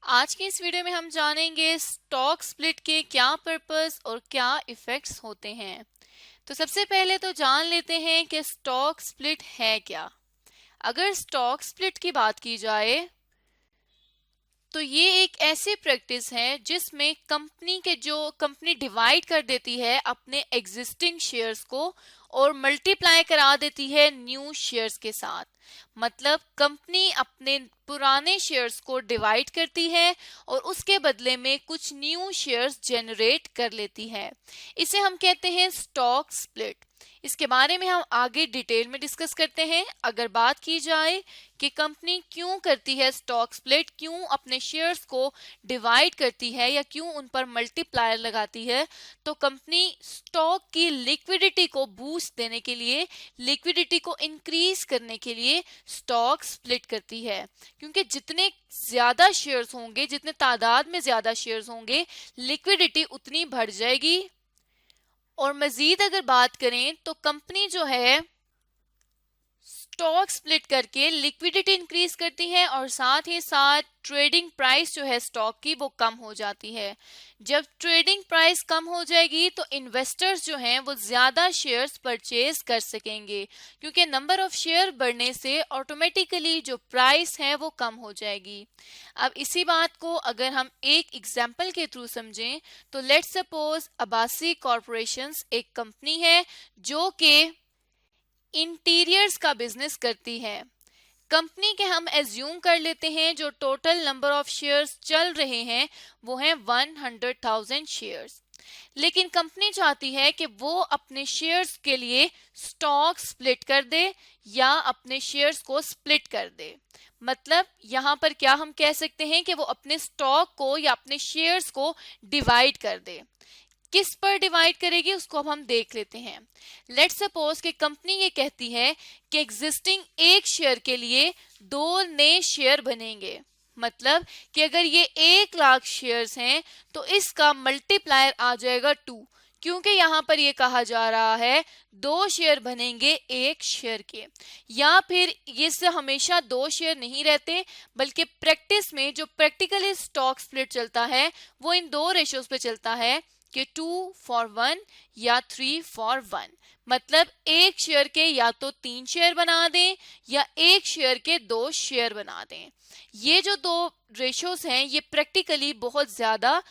आज की इस वीडियो में हम जानेंगे स्टॉक स्प्लिट के क्या पर्पस और क्या इफेक्ट्स होते हैं। तो सबसे पहले तो जान लेते हैं कि स्टॉक स्प्लिट है क्या। अगर स्टॉक स्प्लिट की बात की जाए तो ये एक ऐसी प्रैक्टिस है जिसमें कंपनी डिवाइड कर देती है अपने एग्जिस्टिंग शेयर्स को और मल्टीप्लाई करा देती है न्यू शेयर्स के साथ। मतलब कंपनी अपने पुराने शेयर्स को डिवाइड करती है और उसके बदले में कुछ न्यू शेयर्स जनरेट कर लेती है। इसे हम कहते हैं स्टॉक स्प्लिट। इसके बारे में हम आगे डिटेल में डिस्कस करते हैं। अगर बात की जाए कि कंपनी क्यों करती है स्टॉक स्प्लिट, क्यों अपने शेयर्स को डिवाइड करती है या क्यों उन पर मल्टीप्लायर लगाती है, तो कंपनी स्टॉक की लिक्विडिटी को बूस्ट देने के लिए, लिक्विडिटी को इंक्रीज करने के लिए स्टॉक स्प्लिट करती है। क्योंकि जितने ज्यादा शेयर्स होंगे, जितने तादाद में ज्यादा शेयर्स होंगे, लिक्विडिटी उतनी बढ़ जाएगी। और मजीद अगर बात करें तो कंपनी जो है स्टॉक स्प्लिट करके लिक्विडिटी इंक्रीज करती है और साथ ही साथ ट्रेडिंग प्राइस जो है स्टॉक की वो कम हो जाती है। जब ट्रेडिंग प्राइस कम हो जाएगी तो इन्वेस्टर्स जो हैं वो ज्यादा शेयर्स परचेज कर सकेंगे, क्योंकि नंबर ऑफ शेयर बढ़ने से ऑटोमेटिकली जो प्राइस है वो कम हो जाएगी। अब इसी बात को अगर हम एक एग्जांपल के थ्रू समझें तो लेट्स सपोज अब्बासी कॉरपोरेशंस एक कंपनी है जो कि इंटीरियर्स का बिजनेस करती है। कंपनी के हम एज्यूम कर लेते हैं जो टोटल नंबर ऑफ शेयर्स चल रहे हैं वो हैं 100,000 शेयर्स। लेकिन कंपनी चाहती है कि वो अपने शेयर्स के लिए स्टॉक स्प्लिट कर दे या अपने शेयर्स को स्प्लिट कर दे। मतलब यहाँ पर क्या हम कह सकते हैं कि वो अपने स्टॉक को या अपने शेयर्स को डिवाइड कर दे। किस पर डिवाइड करेगी उसको अब हम देख लेते हैं। लेट्स सपोज कि कंपनी ये कहती है कि एग्जिस्टिंग एक शेयर के लिए 2 नए शेयर बनेंगे। मतलब कि अगर ये 1 लाख शेयर्स हैं तो इसका मल्टीप्लायर आ जाएगा 2, क्योंकि यहाँ पर ये कहा जा रहा है 2 शेयर बनेंगे 1 शेयर के। या फिर ये से हमेशा 2 शेयर नहीं रहते, बल्कि प्रैक्टिस में जो प्रैक्टिकली स्टॉक स्प्लिट चलता है वो इन 2 रेशोज पे चलता है कि 2:1 या 3:1। मतलब 1 शेयर के या तो 3 शेयर बना दें या 1 शेयर के 2 शेयर बना दें। ये जो 2 रेशोज हैं ये प्रैक्टिकली बहुत ज्यादा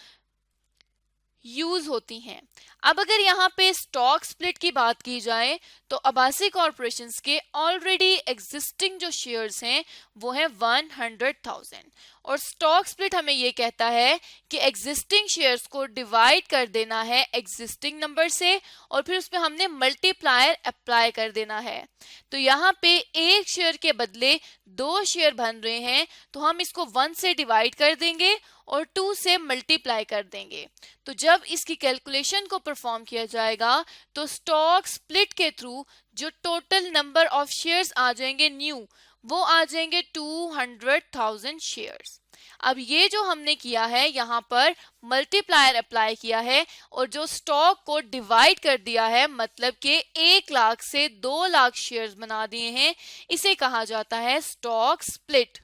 यूज होती हैं। अब अगर यहाँ पे स्टॉक स्प्लिट की बात की जाए तो अब्बासी कॉरपोरेशंस के ऑलरेडी एग्जिस्टिंग जो शेयर्स हैं वो है 100,000 और स्टॉक स्प्लिट हमें ये कहता है कि एग्जिस्टिंग शेयर्स को डिवाइड कर देना है एग्जिस्टिंग नंबर से और फिर उसमें हमने मल्टीप्लायर अप्लाई कर देना है। तो यहाँ पे 1 शेयर के बदले 2 शेयर बन रहे हैं तो हम इसको 1 से डिवाइड कर देंगे और 2 से मल्टीप्लाई कर देंगे। तो जब इसकी कैलकुलेशन को परफॉर्म किया जाएगा तो स्टॉक स्प्लिट के थ्रू जो टोटल नंबर ऑफ शेयर्स आ जाएंगे न्यू, वो आ जाएंगे 200,000 शेयर्स। अब ये जो हमने किया है यहाँ पर मल्टीप्लायर अप्लाई किया है और जो स्टॉक को डिवाइड कर दिया है, मतलब कि 1 लाख से 2 लाख शेयर्स बना दिए हैं, इसे कहा जाता है स्टॉक स्प्लिट।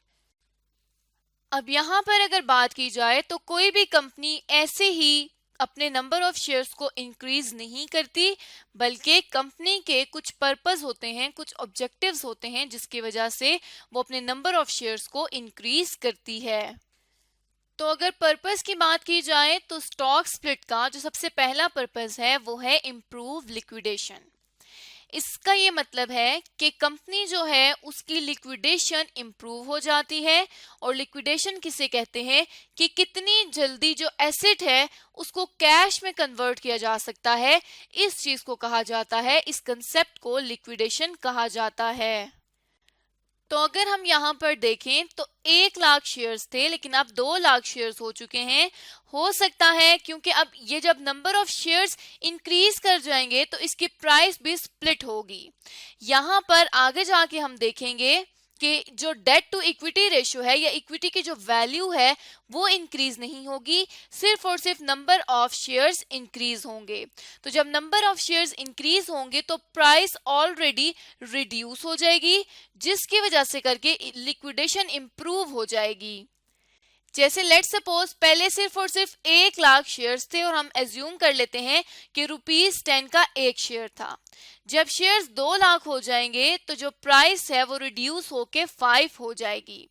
अब यहाँ पर अगर बात की जाए तो कोई भी कंपनी ऐसे ही अपने नंबर ऑफ शेयर्स को इंक्रीज नहीं करती, बल्कि कंपनी के कुछ पर्पस होते हैं, कुछ ऑब्जेक्टिव्स होते हैं जिसकी वजह से वो अपने नंबर ऑफ शेयर्स को इंक्रीज करती है। तो अगर पर्पस की बात की जाए तो स्टॉक स्प्लिट का जो सबसे पहला पर्पस है वो है इम्प्रूव लिक्विडेशन। इसका ये मतलब है कि कंपनी जो है उसकी लिक्विडेशन इंप्रूव हो जाती है। और लिक्विडेशन किसे कहते हैं कि कितनी जल्दी जो एसेट है उसको कैश में कन्वर्ट किया जा सकता है, इस चीज को कहा जाता है, इस कंसेप्ट को लिक्विडेशन कहा जाता है। तो अगर हम यहाँ पर देखें तो 1 लाख शेयर्स थे लेकिन अब 2 लाख शेयर्स हो चुके हैं। हो सकता है क्योंकि अब ये जब नंबर ऑफ शेयर्स इंक्रीज कर जाएंगे तो इसकी प्राइस भी स्प्लिट होगी। यहाँ पर आगे जाके हम देखेंगे कि जो डेट टू इक्विटी रेशियो है या इक्विटी की जो वैल्यू है वो इंक्रीज नहीं होगी, सिर्फ और सिर्फ नंबर ऑफ शेयर्स इंक्रीज होंगे। तो जब नंबर ऑफ शेयर्स इंक्रीज होंगे तो प्राइस ऑलरेडी रिड्यूस हो जाएगी, जिसकी वजह से करके लिक्विडेशन इंप्रूव हो जाएगी। जैसे लेट सपोज पहले सिर्फ और सिर्फ 1 लाख शेयर्स थे और हम एज्यूम कर लेते हैं कि ₹10 का एक शेयर था। जब शेयर्स 2 लाख हो जाएंगे तो जो प्राइस है वो रिड्यूस होके 5 हो जाएगी।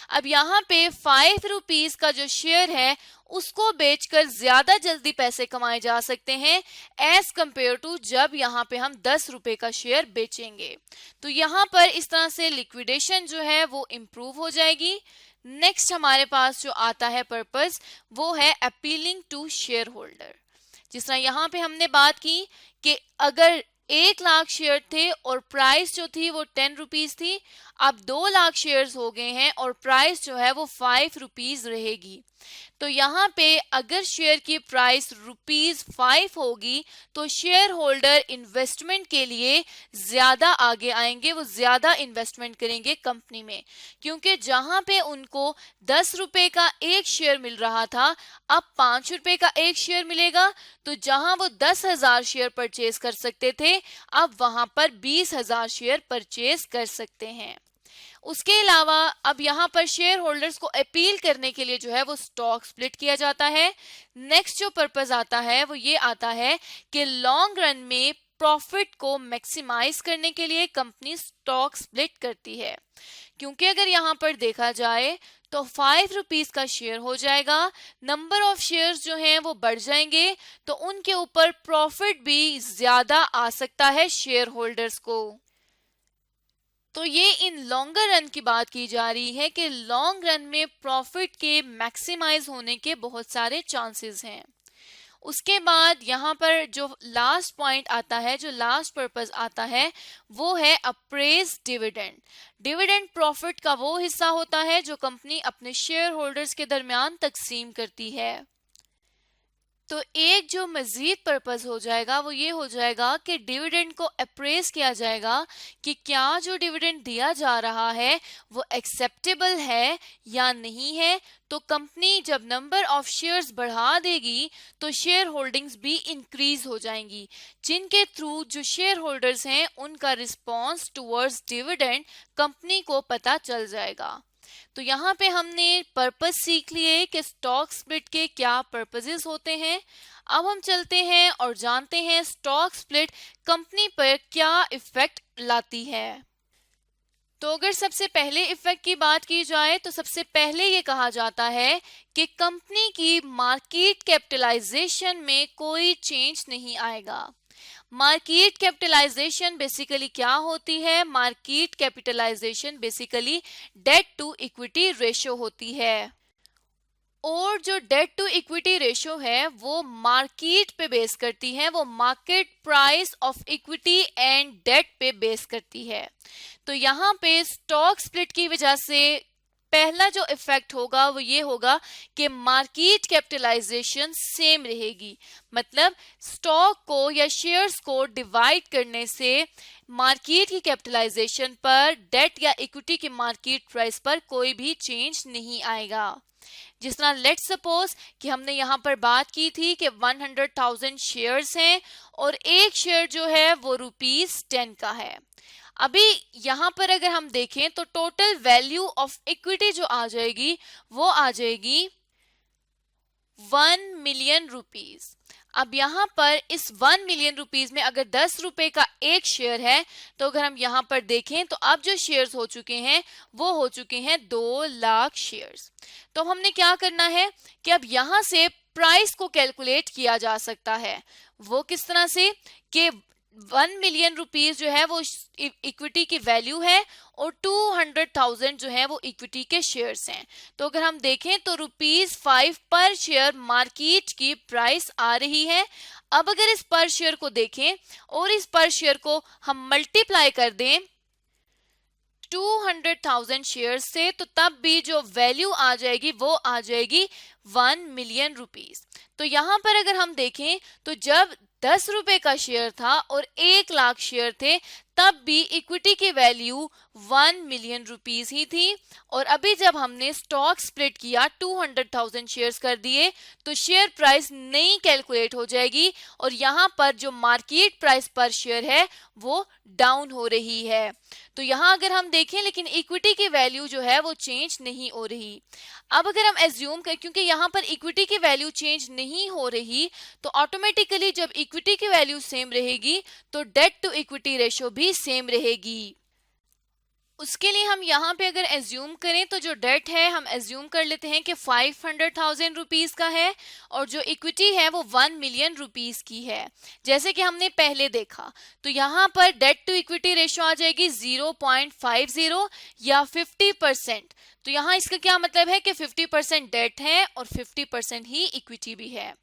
अब यहाँ पे 5 रुपीज का जो शेयर है उसको बेचकर ज्यादा जल्दी पैसे कमाए जा सकते हैं एज कंपेयर टू जब यहाँ पे हम 10 रुपए का शेयर बेचेंगे। तो यहाँ पर इस तरह से लिक्विडेशन जो है वो इम्प्रूव हो जाएगी। नेक्स्ट हमारे पास जो आता है पर्पस वो है अपीलिंग टू शेयर होल्डर। जिस तरह यहाँ पे हमने बात की कि अगर 1 लाख शेयर थे और प्राइस जो थी वो 10 रुपीज थी, अब 2 लाख शेयर्स हो गए हैं और प्राइस जो है वो 5 रुपीज रहेगी। तो यहाँ पे अगर शेयर की प्राइस ₹5 होगी तो शेयर होल्डर इन्वेस्टमेंट के लिए ज्यादा आगे आएंगे, वो ज्यादा इन्वेस्टमेंट करेंगे कंपनी में, क्योंकि जहां पे उनको 10 रुपए का एक शेयर मिल रहा था अब 5 रुपए का एक शेयर मिलेगा। तो जहां वो 10,000 शेयर परचेज कर सकते थे अब वहां पर 20,000 शेयर परचेज कर सकते हैं। उसके अलावा अब यहाँ पर शेयर होल्डर्स को अपील करने के लिए जो है वो स्टॉक स्प्लिट किया जाता है। नेक्स्ट जो पर्पस आता है वो ये आता है कि लॉन्ग रन में प्रॉफिट को मैक्सिमाइज करने के लिए कंपनी स्टॉक स्प्लिट करती है, क्योंकि अगर यहाँ पर देखा जाए तो 5 रुपीज का शेयर हो जाएगा, नंबर ऑफ शेयर्स जो हैं वो बढ़ जाएंगे तो उनके ऊपर प्रॉफिट भी ज्यादा आ सकता है शेयर होल्डर्स को। तो ये इन लॉन्गर रन की बात की जा रही है कि लॉन्ग रन में प्रॉफिट के मैक्सिमाइज होने के बहुत सारे चांसेस हैं। उसके बाद यहाँ पर जो लास्ट पॉइंट आता है, जो लास्ट पर्पस आता है वो है अप्रेज डिविडेंड। डिविडेंड प्रॉफिट का वो हिस्सा होता है जो कंपनी अपने शेयर होल्डर्स के दरमियान तकसीम करती है। तो एक जो मजीद पर्पस हो जाएगा वो ये हो जाएगा कि डिविडेंड को अप्रेज किया जाएगा कि क्या जो डिविडेंड दिया जा रहा है वो एक्सेप्टेबल है या नहीं है। तो कंपनी जब नंबर ऑफ शेयर्स बढ़ा देगी तो शेयर होल्डिंग्स भी इंक्रीज हो जाएंगी, जिनके थ्रू जो शेयर होल्डर्स हैं उनका रिस्पॉन्स टुवर्ड्स डिविडेंड कंपनी को पता चल जाएगा। तो यहाँ पे हमने पर्पस सीख लिए कि स्टॉक स्प्लिट के क्या पर्पसेस होते हैं। अब हम चलते हैं और जानते हैं स्टॉक स्प्लिट कंपनी पर क्या इफेक्ट लाती है। तो अगर सबसे पहले इफेक्ट की बात की जाए तो सबसे पहले ये कहा जाता है कि कंपनी की मार्केट कैपिटलाइजेशन में कोई चेंज नहीं आएगा। मार्केट कैपिटलाइजेशन बेसिकली क्या होती है? Market capitalisation basically debt to equity ratio होती है, और जो डेट टू इक्विटी रेशो है वो मार्केट पे बेस करती है, वो market price of equity and debt पे बेस करती है। तो यहाँ पे स्टॉक स्प्लिट की वजह से पहला जो इफेक्ट होगा वो ये होगा कि मार्केट कैपिटलाइजेशन सेम रहेगी, मतलब स्टॉक को या शेयर्स को डिवाइड करने से मार्केट की कैपिटलाइजेशन पर डेट या इक्विटी की मार्केट प्राइस पर कोई भी चेंज नहीं आएगा। जिस तरह लेट्स सपोज कि हमने यहाँ पर बात की थी कि 100,000 शेयर्स हैं और एक शेयर जो है वो ₹10 का है। अभी यहाँ पर अगर हम देखें तो टोटल वैल्यू ऑफ इक्विटी जो आ जाएगी वो आ जाएगी 1 मिलियन रुपीस। अब यहाँ पर इस 1 मिलियन रुपीस में अगर 10 रुपए का एक शेयर है तो अगर हम यहाँ पर देखें तो अब जो शेयर्स हो चुके हैं वो हो चुके हैं 2 लाख शेयर्स। तो हमने क्या करना है कि अब यहाँ से प्राइस को कैलकुलेट किया जा सकता है। वो किस तरह से कि 1 मिलियन रुपीस जो है वो इक्विटी की वैल्यू है और 200,000 जो है वो इक्विटी के शेयर्स हैं। तो अगर हम देखें तो ₹5 पर शेयर मार्केट की प्राइस आ रही है। अब अगर इस पर शेयर को देखें और इस पर शेयर को हम मल्टीप्लाई कर दें 200,000 शेयर्स से, तो तब भी जो वैल्यू आ जाएगी वो आ जाएगी 1 मिलियन रुपीस। तो यहाँ पर अगर हम देखें तो जब 10 रुपए का शेयर था और 1 लाख शेयर थे, तब भी इक्विटी की वैल्यू 1 मिलियन रुपीस ही थी। और अभी जब हमने स्टॉक स्प्लिट किया, 200,000 शेयर्स कर दिए, तो शेयर प्राइस नई कैलकुलेट हो जाएगी और यहाँ पर जो मार्केट प्राइस पर शेयर है वो डाउन हो रही है। तो यहाँ अगर हम देखें, लेकिन इक्विटी की वैल्यू जो है वो चेंज नहीं हो रही। अब अगर हम एज्यूम करें, क्योंकि यहाँ पर इक्विटी की वैल्यू चेंज नहीं हो रही, तो ऑटोमेटिकली जब इक्विटी की वैल्यू सेम रहेगी तो डेट टू इक्विटी रेशो भी सेम रहेगी। उसके लिए हम यहाँ पे अगर एज्यूम करें तो जो डेट है हम एज्यूम कर लेते हैं कि 500,000 रुपीस का है और जो इक्विटी है वो 1 मिलियन रुपीस की है, जैसे कि हमने पहले देखा। तो यहाँ पर डेट टू इक्विटी रेशो आ जाएगी 0.50 या 50%। तो यहाँ इसका क्या मतलब है कि 50% डेट है और 50% ही इक्विटी भी है।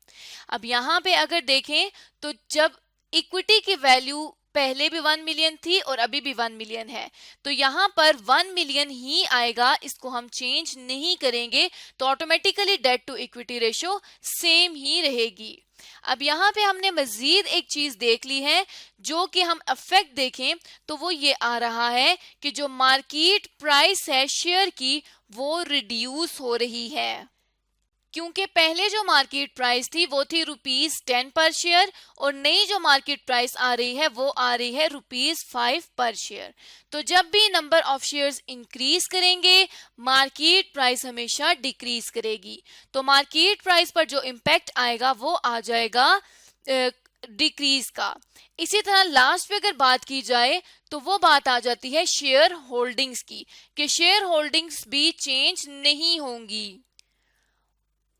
अब यहाँ पे अगर देखें तो जब इक्विटी की वैल्यू पहले भी 1 मिलियन थी और अभी भी 1 मिलियन है, तो यहाँ पर 1 मिलियन ही आएगा, इसको हम चेंज नहीं करेंगे, तो automatically debt to equity ratio same ही रहेगी। अब यहाँ पे हमने मजीद एक चीज देख ली है, जो कि हम इफेक्ट देखें तो वो ये आ रहा है कि जो मार्केट प्राइस है शेयर की वो रिड्यूस हो रही है, क्योंकि पहले जो मार्केट प्राइस थी वो थी ₹10 पर शेयर और नई जो मार्केट प्राइस आ रही है वो आ रही है ₹5 पर शेयर। तो जब भी नंबर ऑफ शेयर्स इंक्रीज करेंगे, मार्केट प्राइस हमेशा डिक्रीज करेगी। तो मार्केट प्राइस पर जो इम्पैक्ट आएगा वो आ जाएगा डिक्रीज का। इसी तरह लास्ट पे अगर बात की जाए तो वो बात आ जाती है शेयर होल्डिंग्स की, कि शेयर होल्डिंग्स भी चेंज नहीं होंगी।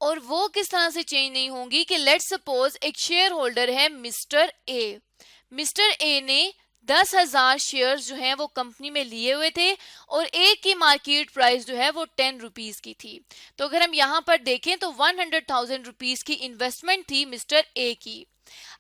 और वो किस तरह से चेंज नहीं होंगी कि लेट्स सपोज एक शेयर होल्डर है मिस्टर ए। मिस्टर ए ने 10,000 शेयर्स जो हैं वो कंपनी में लिए हुए थे और एक की मार्केट प्राइस जो है वो 10 रुपीस की थी। तो अगर हम यहाँ पर देखें तो 100,000 रुपीस की इन्वेस्टमेंट थी मिस्टर ए की।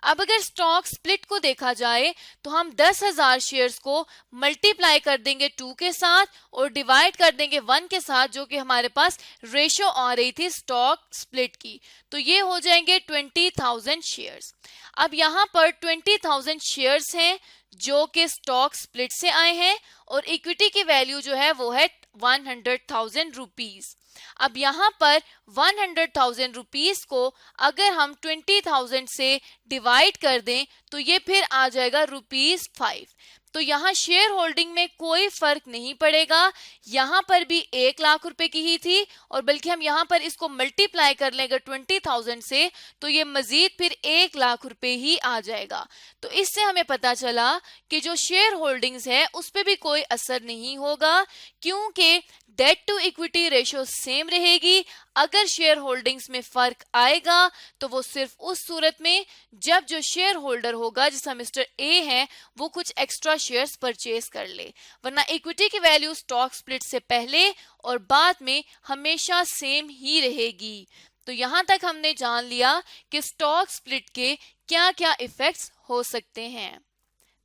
अब अगर स्टॉक स्प्लिट को देखा जाए तो हम 10,000 शेयर्स को मल्टीप्लाई कर देंगे 2 के साथ और डिवाइड कर देंगे 1 के साथ, जो कि हमारे पास रेशो आ रही थी स्टॉक स्प्लिट की। तो ये हो जाएंगे 20,000 शेयर्स। अब यहाँ पर 20,000 शेयर्स हैं जो कि स्टॉक स्प्लिट से आए हैं और इक्विटी की वैल्यू जो है वो है 100,000 रुपीज। अब यहाँ पर 100,000 रुपीस को अगर हम 20,000 से डिवाइड कर दें तो ये फिर आ जाएगा ₹5। तो यहाँ शेयर होल्डिंग में कोई फर्क नहीं पड़ेगा, यहाँ पर भी 1 लाख रुपए की ही थी और बल्कि हम यहाँ पर इसको मल्टीप्लाई कर लेंगे 20,000 से तो ये मजीद फिर 1 लाख रुपए ही आ जाएगा। तो इससे हमें पता चला कि जो शेयर होल्डिंग्स है उस पर भी कोई असर नहीं होगा, क्योंकि debt to equity ratio same रहेगी। अगर शेयर होल्डिंग्स में फर्क आएगा तो वो सिर्फ उस सूरत में जब जो शेयर होल्डर होगा, जिसका मिस्टर ए है, वो कुछ एक्स्ट्रा शेयर्स परचेज कर ले, वरना इक्विटी की वैल्यू स्टॉक स्प्लिट से पहले और बाद में हमेशा सेम ही रहेगी। तो यहाँ तक हमने जान लिया कि स्टॉक स्प्लिट के क्या क्या इफेक्ट्स हो सकते हैं।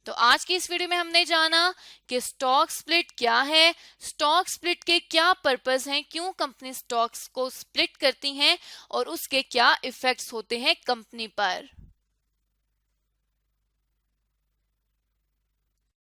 तो आज की इस वीडियो में हमने जाना कि स्टॉक स्प्लिट क्या है, स्टॉक स्प्लिट के क्या पर्पस हैं, क्यों कंपनी स्टॉक्स को स्प्लिट करती हैं और उसके क्या इफेक्ट्स होते हैं कंपनी पर।